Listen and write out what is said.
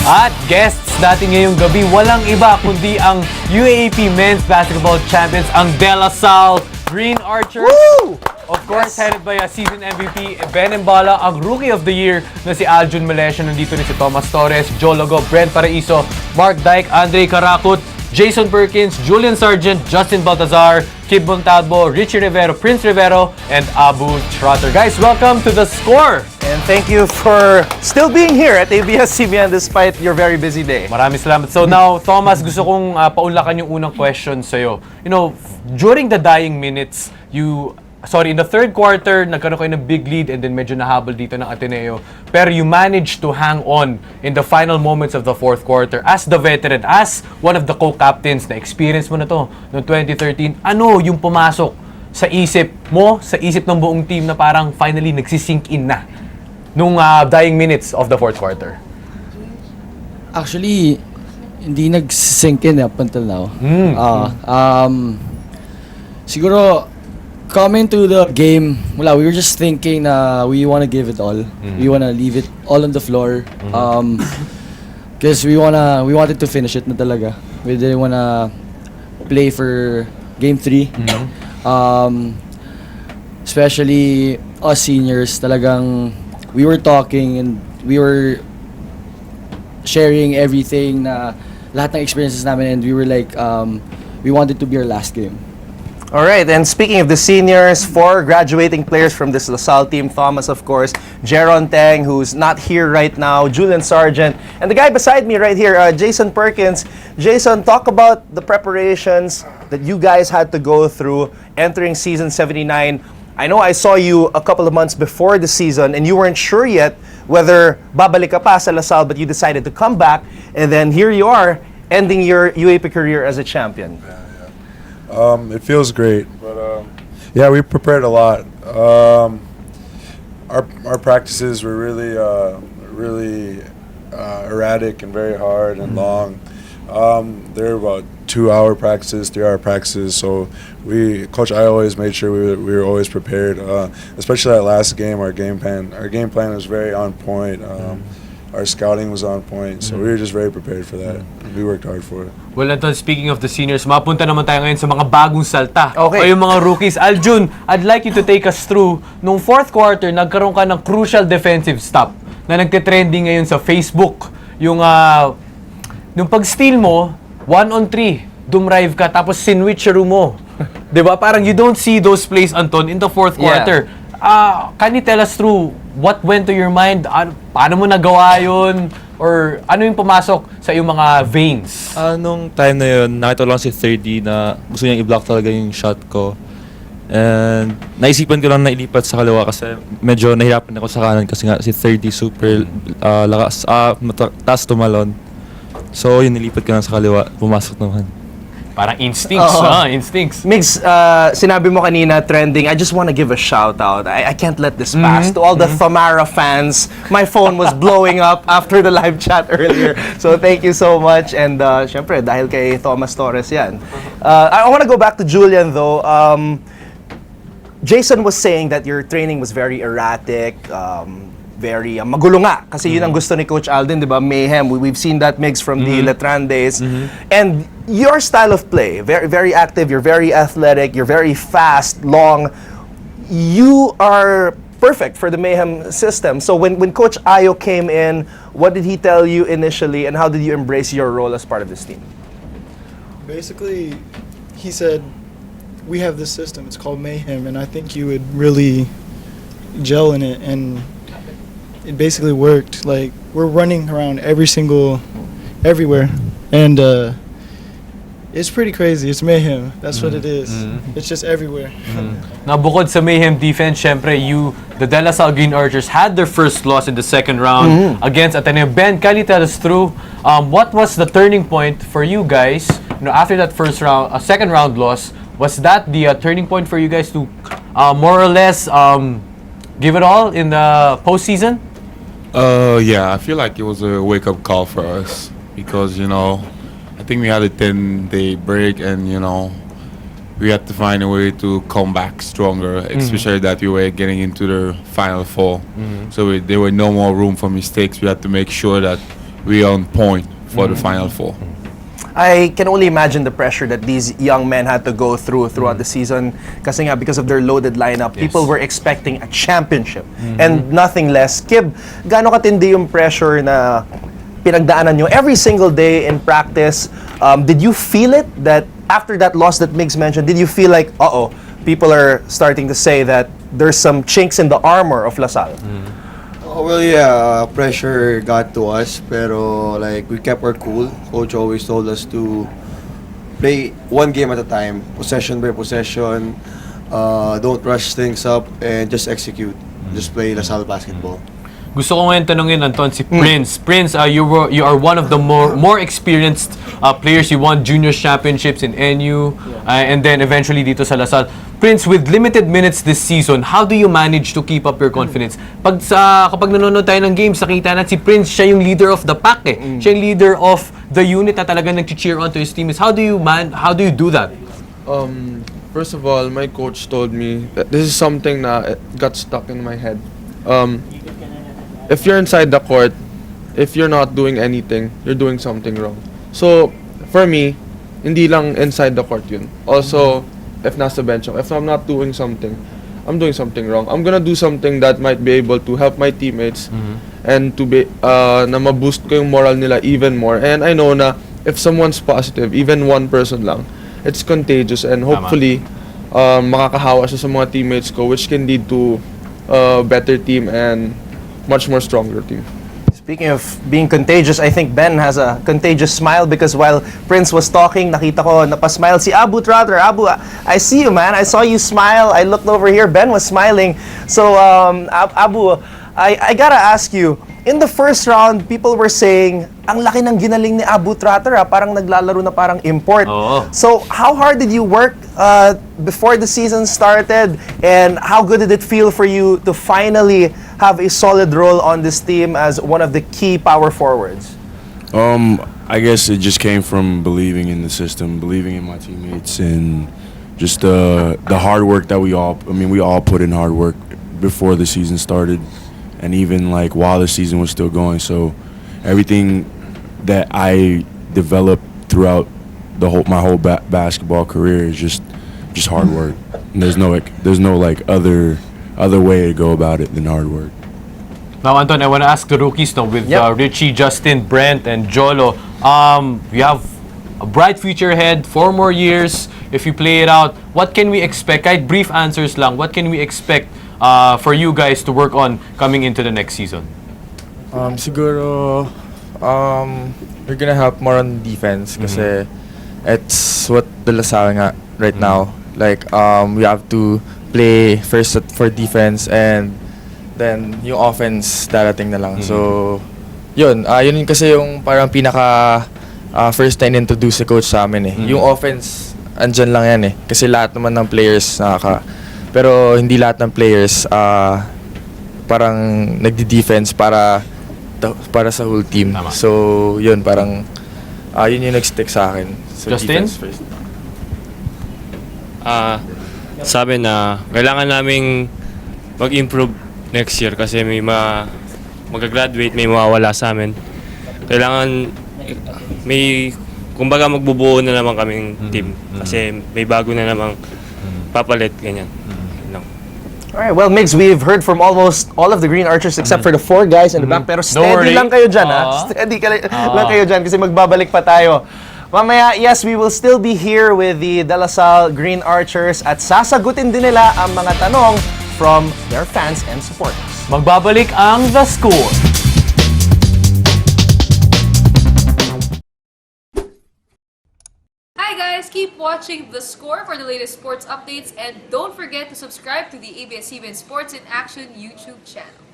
At guests natin ngayong gabi, walang iba kundi ang UAAP Men's Basketball Champions, ang DLSU Green Archers. Woo! Of course, headed by season MVP Ben Embala, ang Rookie of the Year na si Aljun Malesio. Nandito rin si Thomas Torres, Joe Logo, Brent Paraiso, Mark Dyke, Andre Carakut, Jason Perkins, Julian Sargent, Justin Baltazar, Kib Montalvo, Richie Rivero, Prince Rivero, and Abu Trotter. Guys, welcome to The Score! And thank you for still being here at ABS-CBN despite your very busy day. Maraming salamat. So now, Thomas, gusto kong paunlakan yung unang question sa'yo. You know, during the dying minutes, in the third quarter, nagkaroon kayo ng big lead and then medyo nahabol dito ng Ateneo. Pero you managed to hang on in the final moments of the fourth quarter. As the veteran, as one of the co-captains, na experience mo na to noong 2013, ano yung pumasok sa isip mo, sa isip ng buong team na parang finally nagsisink in na nung dying minutes of the fourth quarter? Actually, hindi nag-sink in up until now. Siguro, coming to the game, we were just thinking we want to give it all. We want to leave it all on the floor. Because we wanted to finish it na talaga. We didn't want to play for game 3. Especially us seniors, talagang we were talking and we were sharing everything na lahat ng experiences namin, and we were like, we wanted to be our last game. All right, and speaking of the seniors, 4 graduating players from this LaSalle team. Thomas, of course, Jeron Teng, who's not here right now, Julian Sargent, and the guy beside me right here, Jason Perkins. Jason, talk about the preparations that you guys had to go through entering season 79. I know I saw you a couple of months before the season, and you weren't sure yet whether babalik ka pa sa LaSalle, but you decided to come back, and then here you are, ending your UAAP career as a champion. It feels great, but yeah, we prepared a lot. Our practices were really erratic and very hard and long. They were about 2-hour practices, 3-hour practices. So Coach I always made sure we were always prepared. Especially that last game, our game plan was very on point. Our scouting was on point, so we were just very prepared for that. We worked hard for it. Well, Anton, speaking of the seniors, mapunta naman tayo ngayon sa mga bagong salta. Okay. O yung mga rookies. Aljun, I'd like you to take us through. Nung fourth quarter, nagkaroon ka ng crucial defensive stop na nagte-trending ngayon sa Facebook. Yung pag-steal mo, 1-on-3, dumrive ka, tapos sinwitcheroo mo. Diba? Parang you don't see those plays, Anton, in the fourth quarter. Can you tell us through what went to your mind? Paano mo nagawa yun? Or ano yung pumasok sa iyong mga veins? Nung time na yun, nakita ko lang si 3D na gusto niyang i-block talaga yung shot ko. And naisipan ko lang na ilipat sa kaliwa kasi medyo nahirapan ako sa kanan kasi nga si 3D super lakas, taas tumalon. So yun, nilipat ko lang sa kaliwa, pumasok naman. Parang instincts, instincts. Migs, sinabi mo kanina, trending. I just want to give a shout out. I can't let this pass. To all the Thamara fans, my phone was blowing up after the live chat earlier. So thank you so much. And syempre, dahil kay Thomas Torres yan. I want to go back to Julian though. Jason was saying that your training was very erratic, very magulo nga. Kasi yun ang gusto ni Coach Alden, di ba? Mayhem. We've seen that mix from the Letran days. And your style of play, very, very active, you're very athletic, you're very fast, long. You are perfect for the Mayhem system. So when Coach Ayo came in, what did he tell you initially, and how did you embrace your role as part of this team? Basically, he said, we have this system, it's called Mayhem, and I think you would really gel in it, and it basically worked. Like, we're running around everywhere, and it's pretty crazy. It's Mayhem. That's what it is. It's just everywhere. Now, bukod sa Mayhem defense, syempre, the DLSU Green Archers had their first loss in the second round against Ateneo. Ben, can you tell us through what was the turning point for you guys? You know, after that second round loss, was that the turning point for you guys to more or less give it all in the postseason? Yeah, I feel like it was a wake-up call for us because, I think we had a 10-day break and, we had to find a way to come back stronger, especially that we were getting into the Final Four. So there were no more room for mistakes. We had to make sure that we on point for the Final Four. I can only imagine the pressure that these young men had to go through throughout the season. Kasi nga, because of their loaded lineup, people were expecting a championship and nothing less. Kib, gaano katindi yung pressure na pinagdaanan nyo every single day in practice? Did you feel it that after that loss that Migs mentioned, did you feel like, people are starting to say that there's some chinks in the armor of LaSalle? Well, yeah, pressure got to us, pero like we kept our cool. Coach always told us to play one game at a time, possession by possession. Don't rush things up and just execute. Just play LaSalle basketball. Gusto ko ngayon tanungin, Anton, si Prince. Prince, you are one of the more experienced players. You won junior championships in NU, and then eventually dito sa LaSalle. Prince, with limited minutes this season, how do you manage to keep up your confidence? Kapag nanonood tayo ng games, nakita natin si Prince, siya yung leader of the pack eh. Siya yung leader of the unit na talagang nag-cheer on to his teammates. How do you do that? First of all, my coach told me that this is something that got stuck in my head. If you're inside the court, if you're not doing anything, you're doing something wrong. So, for me, hindi lang inside the court yun. Also, if nasa bench ako, if I'm not doing something, I'm doing something wrong. I'm gonna do something that might be able to help my teammates and to be, na ma-boost ko yung moral nila even more. And I know na if someone's positive, even one person lang, it's contagious and hopefully, makakahawa siya sa mga teammates ko, which can lead to a better team and much more stronger team. Speaking of being contagious, I think Ben has a contagious smile because while Prince was talking, nakita ko napasmile si Abu Trotter. Abu, I see you, man. I saw you smile. I looked over here. Ben was smiling. So, Abu, I gotta ask you, in the first round, people were saying, ang laki ng ginaling ni Abu Trotter, parang naglalaro na parang import. So, how hard did you work before the season started? And how good did it feel for you to finally have a solid role on this team as one of the key power forwards? I guess it just came from believing in the system, believing in my teammates, and just the hard work that we all put in hard work before the season started, and even like while the season was still going. So everything that I developed throughout my whole basketball career is just hard work. And there's no other way to go about it than hard work. Now, Anton, I want to ask the rookies now with Richie, Justin, Brent, and Jolo. You have a bright future ahead, 4 more years. If you play it out, what can we expect? Kahit brief answers lang, what can we expect for you guys to work on coming into the next season? Siguro, we're gonna help more on defense kasi it's what the LaSalle nga right now. Like, we have to play first for defense and then yung offense darating na lang. So, yun kasi yung parang pinaka first time introduce si coach sa amin eh. Yung offense, andyan lang yan eh. Kasi lahat naman ng players pero hindi lahat ng players parang nagdi-defense para sa whole team. So, yun parang yun yung nag-stick sa akin. So, Justin? defense first. Sabi na kailangan naming mag-improve next year kasi may mag-graduate, may mawawala sa amin. Kailangan kumbaga magbubuo na naman kaming team kasi may bago na namang papalit, ganyan. Alright, well, Migs, we've heard from almost all of the Green Archers except for the 4 guys in the back. Pero steady lang kayo dyan, ha? Steady lang kayo dyan kasi magbabalik pa tayo. Mamaya, yes, we will still be here with the De La Salle Green Archers at sasagutin din nila ang mga tanong from their fans and supporters. Magbabalik ang The Score. Hi guys, keep watching The Score for the latest sports updates and don't forget to subscribe to the ABS-CBN Sports in Action YouTube channel.